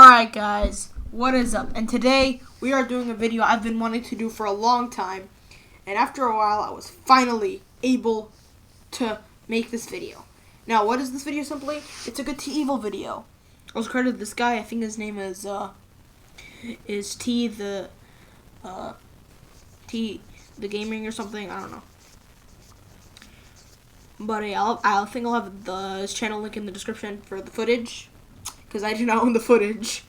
Alright guys, what is up? And today we are doing a video I've been wanting to do for a long time. And after a while I was finally able to make this video. Now what is this video simply? It's a good to evil video. I was credited this guy, I think his name is T the gaming or something, I don't know. But I think I'll have his channel link in the description for the footage. Because I do not own the footage.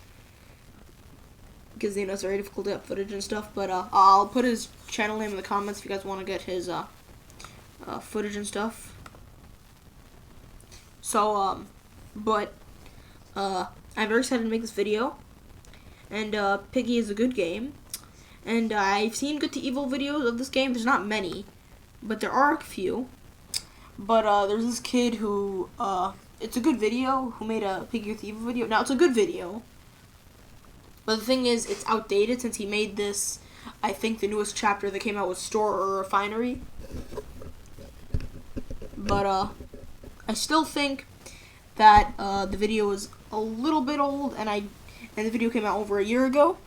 Because, you know, it's very difficult to get footage and stuff. But I'll put his channel name in the comments if you guys want to get his footage and stuff. So, I'm very excited to make this video. And Piggy is a good game. And I've seen good to evil videos of this game. There's not many, but there are a few. But there's this kid who it's a good video, who made a Piggy with Evil video. Now, it's a good video, but the thing is, it's outdated since he made this, I think the newest chapter that came out was Store or Refinery. But, I still think that, the video is a little bit old, and the video came out over a year ago.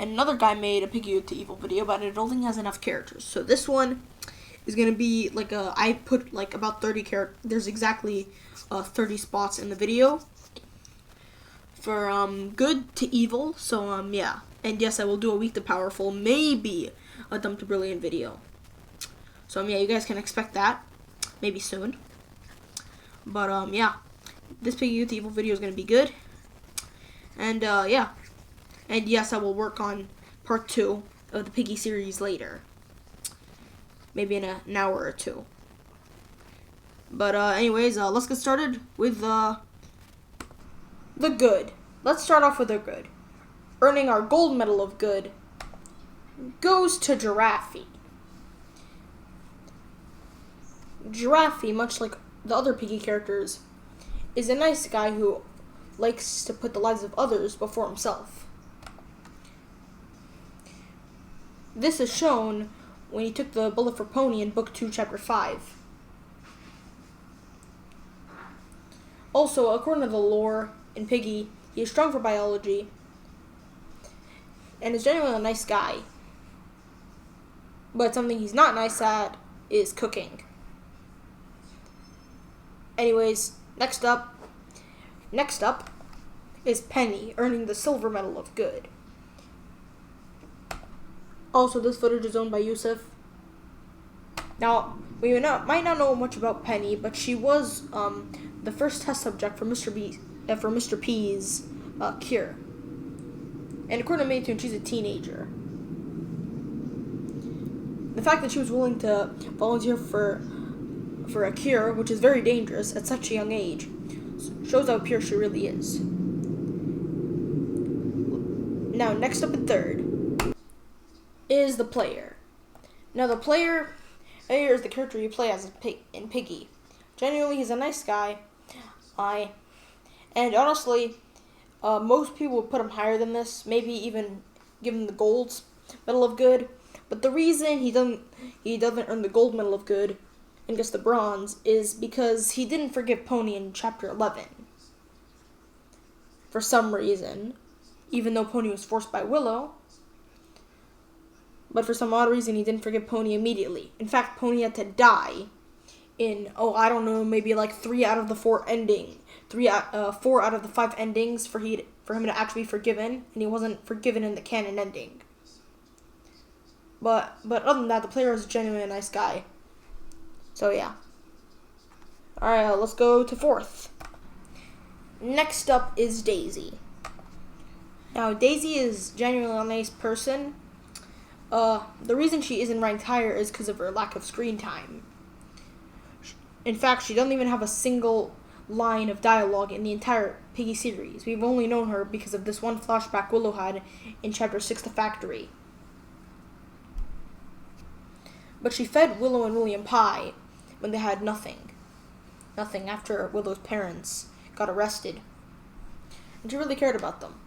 And another guy made a Piggy with Evil video, but I don't think it has enough characters. So this one is gonna be like I put like about 30 characters. There's exactly 30 spots in the video for good to evil. So yeah, and yes, I will do a weak to powerful, maybe a dumb to brilliant video. So yeah, you guys can expect that maybe soon. But yeah, this Piggy with Evil video is gonna be good. And yeah, and yes, I will work on part 2 of the Piggy series later. Maybe in an hour or two. But anyways, let's get started with the good. Let's start off with the good. Earning our gold medal of good goes to Giraffe. Giraffe, much like the other Piggy characters, is a nice guy who likes to put the lives of others before himself. This is shown when he took the bullet for Pony in Book 2, Chapter 5. Also, according to the lore in Piggy, he is strong for biology and is generally a nice guy. But something he's not nice at is cooking. Anyways, next up is Penny, earning the silver medal of good. Also, this footage is owned by Yusuf. Now, we might not know much about Penny, but she was the first test subject for Mr. P's cure. And according to Maytoon, she's a teenager. The fact that she was willing to volunteer for a cure, which is very dangerous at such a young age, shows how pure she really is. Now, next up at third is the player. Now, the player is the character you play as in Piggy. Genuinely, he's a nice guy. And honestly, most people would put him higher than this. Maybe even give him the gold medal of good. But the reason he doesn't earn the gold medal of good and gets the bronze is because he didn't forgive Pony in Chapter 11. For some reason, even though Pony was forced by Willow. But for some odd reason, he didn't forgive Pony immediately. In fact, Pony had to die in, I don't know, maybe like 4 out of the 5 endings for him to actually be forgiven, and he wasn't forgiven in the canon ending. But other than that, the player is genuinely a nice guy. So yeah. Alright, let's go to fourth. Next up is Daisy. Now, Daisy is genuinely a nice person. The reason she isn't ranked higher is because of her lack of screen time. In fact, she doesn't even have a single line of dialogue in the entire Piggy series. We've only known her because of this one flashback Willow had in Chapter 6, The Factory. But she fed Willow and William pie when they had nothing. Nothing after Willow's parents got arrested. And she really cared about them.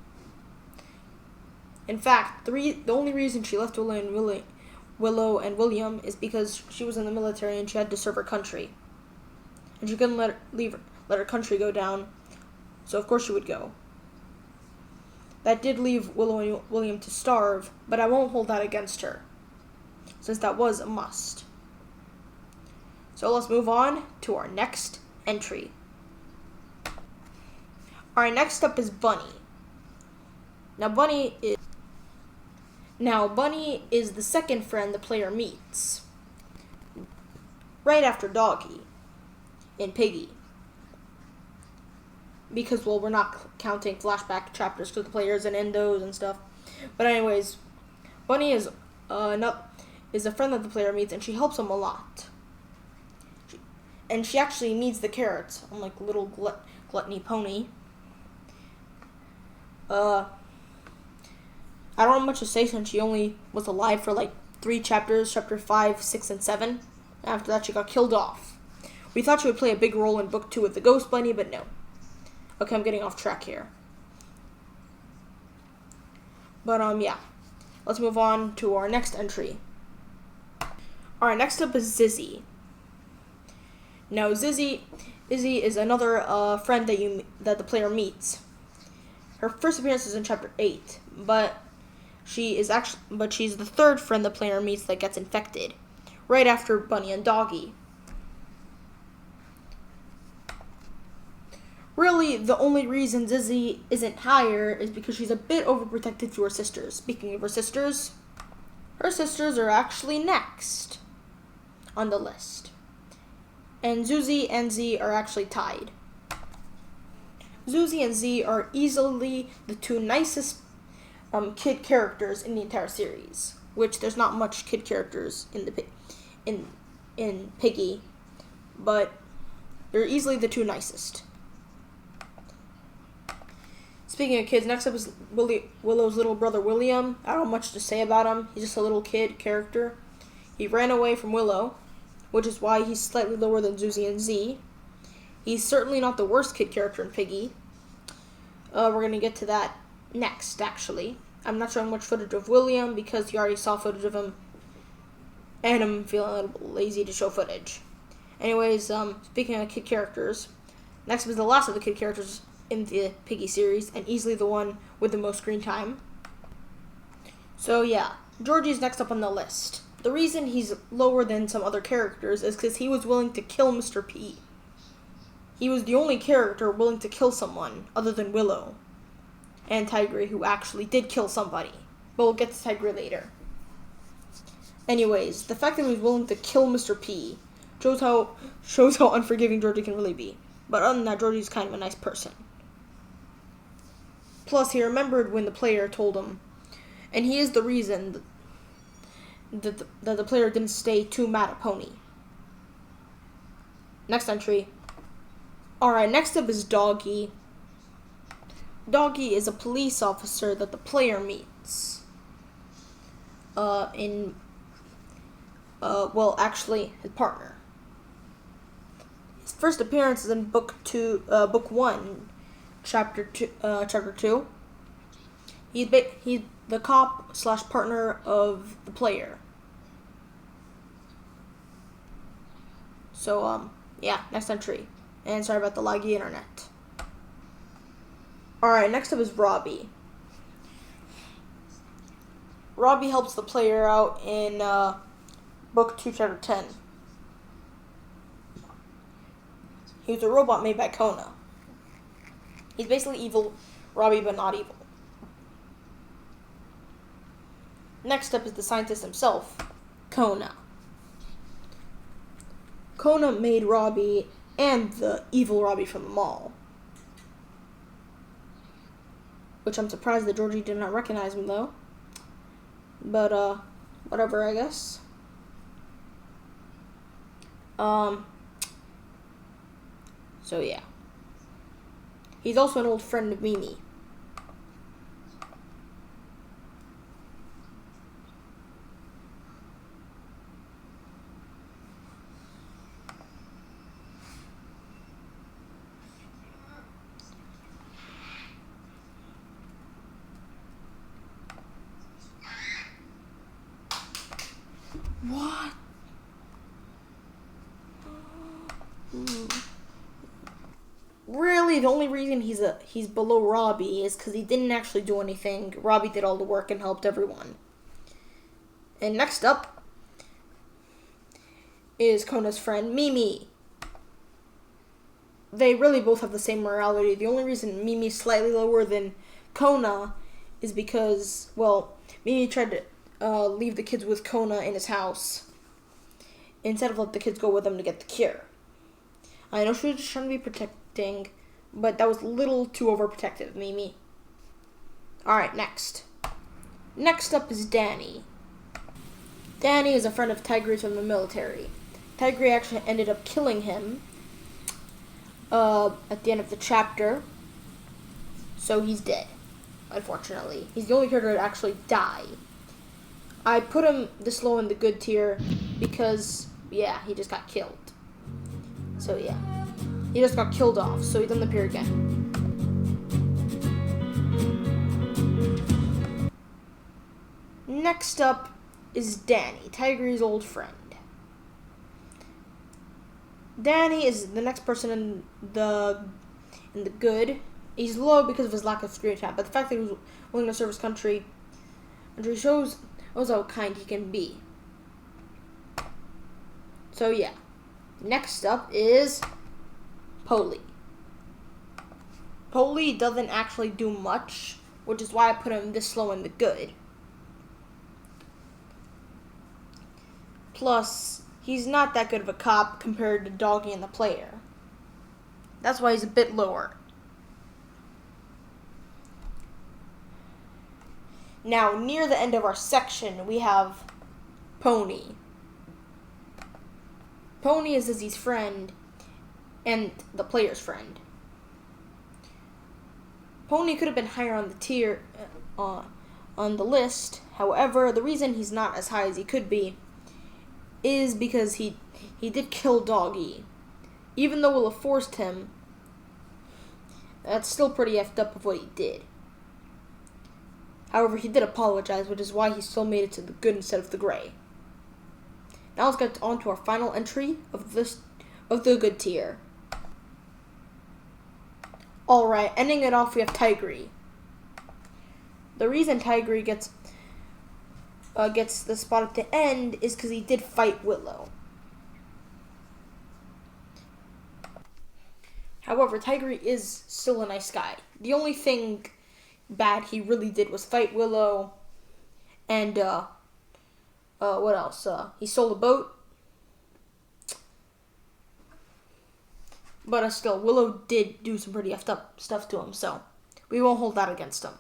In fact, the only reason she left Willow and William is because she was in the military and she had to serve her country. And she couldn't let her country go down, so of course she would go. that did leave Willow and William to starve, but I won't hold that against her, since that was a must. So let's move on to our next entry. Alright, next up is Bunny. Now Bunny is the second friend the player meets, right after Doggy in Piggy. Because, well, we're not counting flashback chapters because the player isn't in those and stuff. But anyways, Bunny is a friend that the player meets, and she helps him a lot. And she actually needs the carrots, unlike little gluttony pony. I don't have much to say since she only was alive for like 3 chapters, chapter 5, 6, and 7. After that, she got killed off. We thought she would play a big role in book 2 with the Ghost Bunny, but no. Okay, I'm getting off track here. But, yeah. Let's move on to our next entry. Alright, next up is Zizzy. Now, Zizzy is another friend that the player meets. Her first appearance is in chapter 8, but she's the third friend the player meets that gets infected, right after Bunny and Doggy. Really, the only reason Zizzy isn't higher is because she's a bit overprotective to her sisters. Speaking of her sisters are actually next on the list. And Zuzi and Z are actually tied. Zuzi and Z are easily the 2 nicest kid characters in the entire series, which there's not much kid characters in Piggy, but they're easily the 2 nicest. Speaking of kids, next up is Willow's little brother William. I don't have much to say about him. He's just a little kid character. He ran away from Willow, which is why he's slightly lower than Zuzi and Z. He's certainly not the worst kid character in Piggy. We're going to get to that next, actually. I'm not showing much footage of William because you already saw footage of him, and I'm feeling a little lazy to show footage. Anyways, speaking of kid characters, next up is the last of the kid characters in the Piggy series, and easily the one with the most screen time. So yeah, Georgie's next up on the list. The reason he's lower than some other characters is because he was willing to kill Mr. P. He was the only character willing to kill someone other than Willow and Tigray, who actually did kill somebody. But we'll get to Tigray later. Anyways, the fact that he was willing to kill Mr. P shows how unforgiving Georgie can really be. But other than that, Georgie's kind of a nice person. Plus, he remembered when the player told him, and he is the reason that the player didn't stay too mad at Pony. Next entry. Alright, next up is Doggy. Doggy is a police officer that the player meets. Actually, his partner. His first appearance is in book 1, chapter 2. He's the cop / partner of the player. So, yeah, next entry. And sorry about the laggy internet. Alright, next up is Robbie. Robbie helps the player out in book 2, chapter 10. He was a robot made by Kona. He's basically evil Robbie, but not evil. Next up is the scientist himself, Kona. Kona made Robbie and the evil Robbie from the mall. Which I'm surprised that Georgie did not recognize him, though. But, whatever, I guess. So, yeah. He's also an old friend of Mimi. What? Really? the only reason he's below Robbie is because he didn't actually do anything. Robbie did all the work and helped everyone. And next up is Kona's friend, Mimi. They really both have the same morality. The only reason Mimi's slightly lower than Kona is because, well, Mimi tried to leave the kids with Kona in his house instead of let the kids go with him to get the cure. I know she was just trying to be protecting, but that was a little too overprotective, Mimi. Alright, next. Next up is Danny. Danny is a friend of Tigre's from the military. Tigre actually ended up killing him at the end of the chapter, so he's dead, unfortunately. He's the only character to actually die. I put him this low in the good tier because, yeah, he just got killed. So, yeah. He just got killed off, so he doesn't appear again. Next up is Danny, Tigre's old friend. Danny is the next person in the good. He's low because of his lack of screen time, but the fact that he was willing to serve his country shows how kind he can be. So yeah. Next up is Polly. Polly doesn't actually do much, which is why I put him this low in the good. Plus, he's not that good of a cop compared to Doggy and the player. That's why he's a bit lower. Now, near the end of our section, we have Pony. Pony is Izzy's friend and the player's friend. Pony could have been higher on the tier, on the list. However, the reason he's not as high as he could be is because he did kill Doggy. Even though Willa forced him, that's still pretty effed up of what he did. However, he did apologize, which is why he still made it to the good instead of the gray. Now let's get on to our final entry of the good tier. Alright, ending it off, we have Tigre. The reason Tigre gets the spot at the end is because he did fight Willow. However, Tigre is still a nice guy. The only thing bad he really did was fight Willow, and what else? He stole a boat. But still, Willow did do some pretty effed up stuff to him, so we won't hold that against him.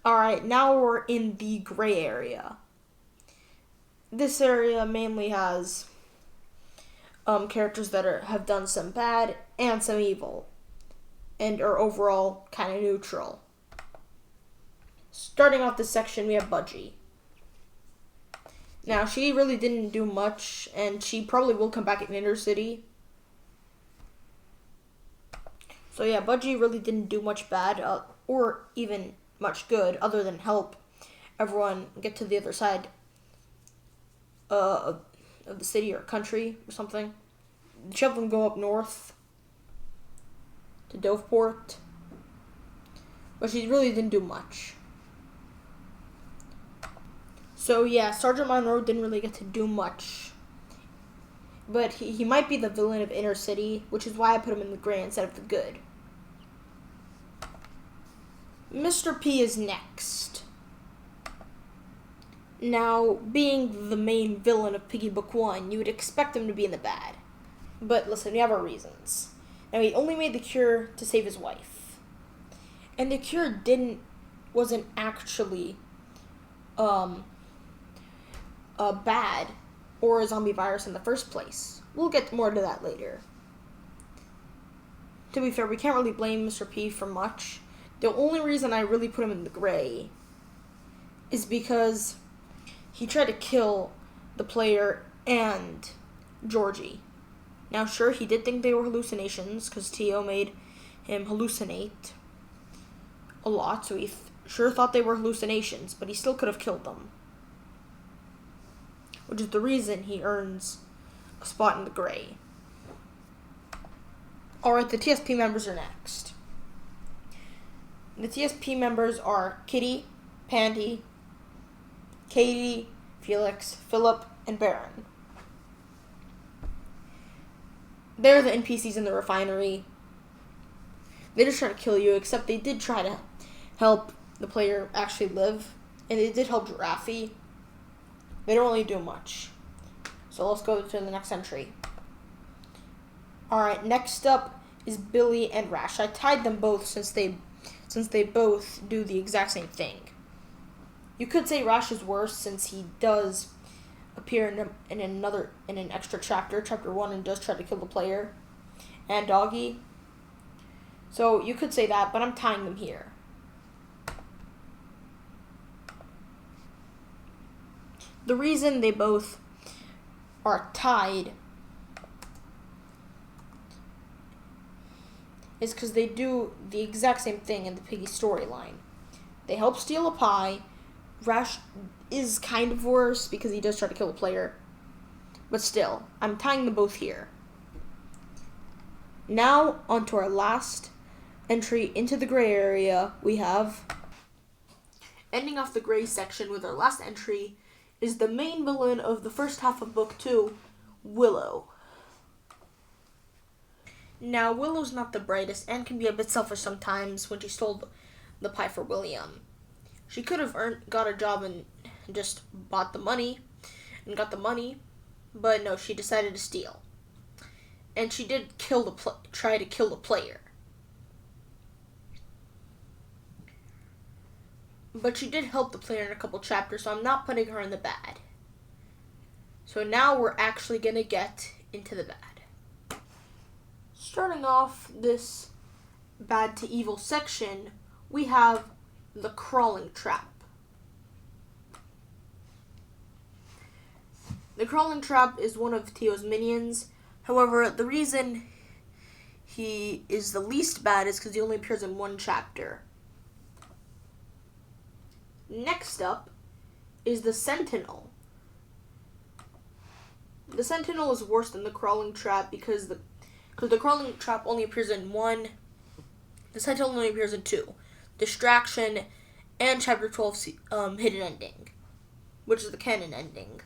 Alright, now we're in the gray area. This area mainly has characters that have done some bad and some evil, and are overall kind of neutral. Starting off this section, we have Budgie. Now, she really didn't do much, and she probably will come back in Inner City. So yeah, Budgie really didn't do much bad, or even much good, other than help everyone get to the other side of the city or country or something. She helped them go up north to Doveport, but she really didn't do much. So yeah, Sergeant Monroe didn't really get to do much, but he might be the villain of Inner City, which is why I put him in the gray instead of the good. Mr. P is next. Now, being the main villain of Piggy Book 1, you would expect him to be in the bad. But listen, we have our reasons. Now, he only made the cure to save his wife. And the cure wasn't actually bad or a zombie virus in the first place. We'll get more to that later. To be fair, we can't really blame Mr. P for much. The only reason I really put him in the gray is because he tried to kill the player and Georgie. Now, sure, he did think they were hallucinations because Tio made him hallucinate a lot, so he sure thought they were hallucinations, but he still could have killed them. Which is the reason he earns a spot in the gray. Alright, the TSP members are next. The TSP members are Kitty, Pandy, Katie, Felix, Philip, and Baron. They're the NPCs in the refinery. They just try to kill you, except they did try to help the player actually live. And they did help Giraffe. They don't really do much. So let's go to the next entry. Alright, next up is Billy and Rash. I tied them both since they both do the exact same thing. You could say Rash is worse since he does appear in an extra chapter, chapter 1, and does try to kill the player. And Doggy. So you could say that, but I'm tying them here. The reason they both are tied is because they do the exact same thing in the Piggy storyline. They help steal a pie. Rash is kind of worse because he does try to kill the player. But still, I'm tying them both here. Now, on to our last entry into the gray area. We have, ending off the gray section with our last entry, is the main villain of the first half of book 2, Willow. Now, Willow's not the brightest and can be a bit selfish sometimes when she stole the pie for William. She could have got a job and just bought the money and got the money, but no, she decided to steal. And she did try to kill the player. But she did help the player in a couple chapters, so I'm not putting her in the bad. So now we're actually going to get into the bad. Starting off this bad to evil section, we have the crawling trap. The crawling trap is one of Teo's minions. However, the reason he is the least bad is because he only appears in one chapter. Next up is the Sentinel. The Sentinel is worse than the crawling trap because the crawling trap only appears in one. The Sentinel only appears in 2. Distraction and chapter 12 hidden ending, which is the canon ending.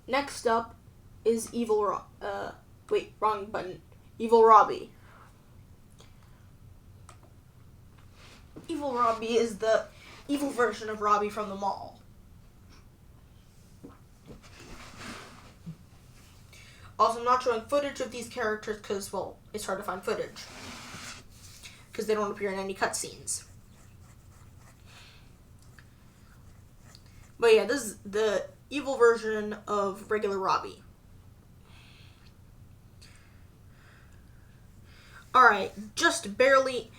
Next up is wrong button. Evil Robbie. Evil Robbie is the evil version of Robbie from the mall. Also, I'm not showing footage of these characters because, well, it's hard to find footage. Because they don't appear in any cutscenes. But yeah, this is the evil version of regular Robbie. Alright, just barely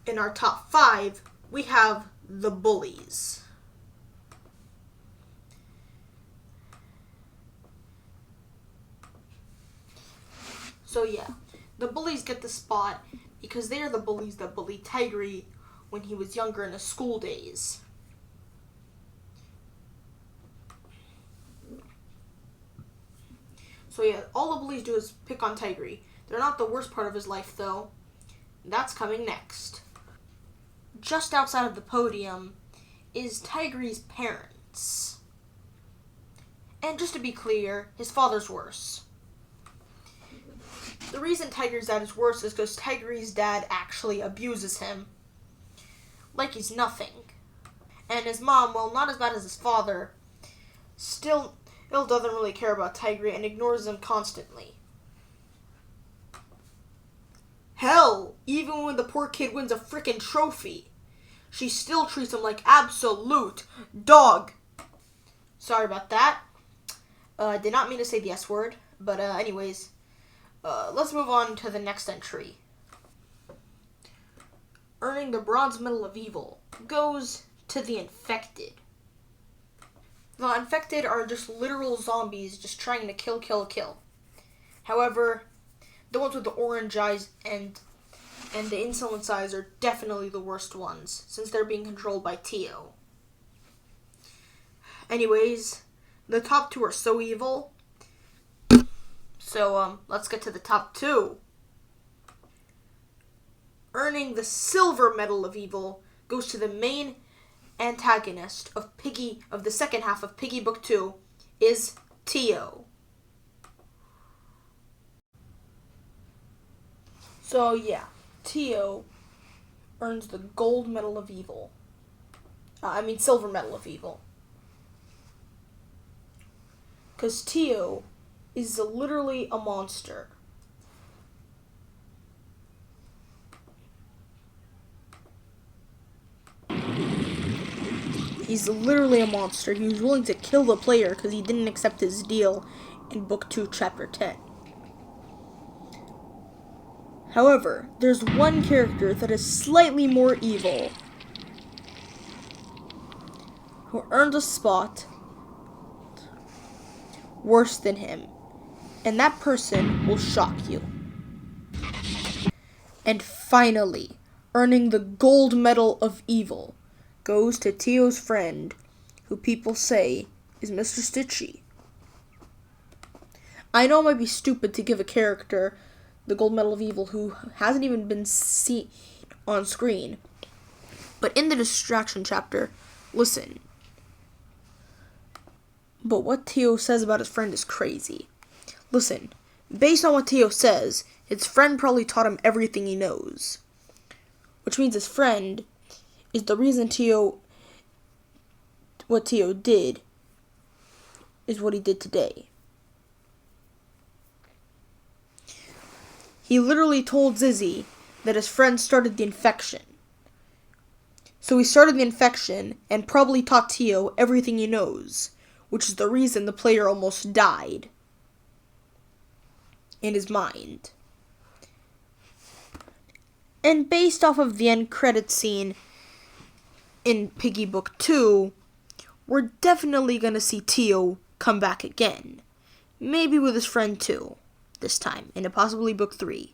in our top 5, we have the bullies. So yeah, the bullies get the spot because they are the bullies that bullied Tigry when he was younger in his school days. So yeah, all the bullies do is pick on Tigry. They're not the worst part of his life, though. That's coming next. Just outside of the podium is Tigry's parents. And just to be clear, his father's worse. The reason Tigry's dad is worse is because Tigry's dad actually abuses him. Like he's nothing. And his mom, well, not as bad as his father, still doesn't really care about Tigry and ignores him constantly. Hell, even when the poor kid wins a frickin' trophy, she still treats him like absolute dog. Sorry about that. I did not mean to say the S word, but anyways, let's move on to the next entry. Earning the Bronze Medal of Evil goes to the Infected. The Infected are just literal zombies just trying to kill. However, the ones with the orange eyes and the insolence eyes are definitely the worst ones, since they're being controlled by Teo. Anyways, the top two are so evil. So, let's get to the top two. Earning the silver medal of evil goes to the main antagonist of Piggy, of the second half of Piggy Book 2, is Tio. So yeah, Tio earns the gold medal of evil. Silver medal of evil. Because Tio is literally a monster. He's literally a monster. He was willing to kill the player because he didn't accept his deal in Book 2, Chapter 10. However, there's one character that is slightly more evil, who earned a spot worse than him. And that person will shock you. And finally, earning the gold medal of evil goes to Tio's friend, who people say is Mr. Stitchy. I know it might be stupid to give a character the gold medal of evil who hasn't even been seen on screen, but in the distraction chapter, listen. But what Tio says about his friend is crazy. Listen, based on what Tio says, his friend probably taught him everything he knows. Which means his friend is the reason what Tio did is what he did today. He literally told Zizzy that his friend started the infection. So he started the infection and probably taught Tio everything he knows, which is the reason the player almost died in his mind. And based off of the end credit scene in Piggy Book 2, we're definitely going to see Tio come back again. Maybe with his friend too, this time, in possibly Book 3.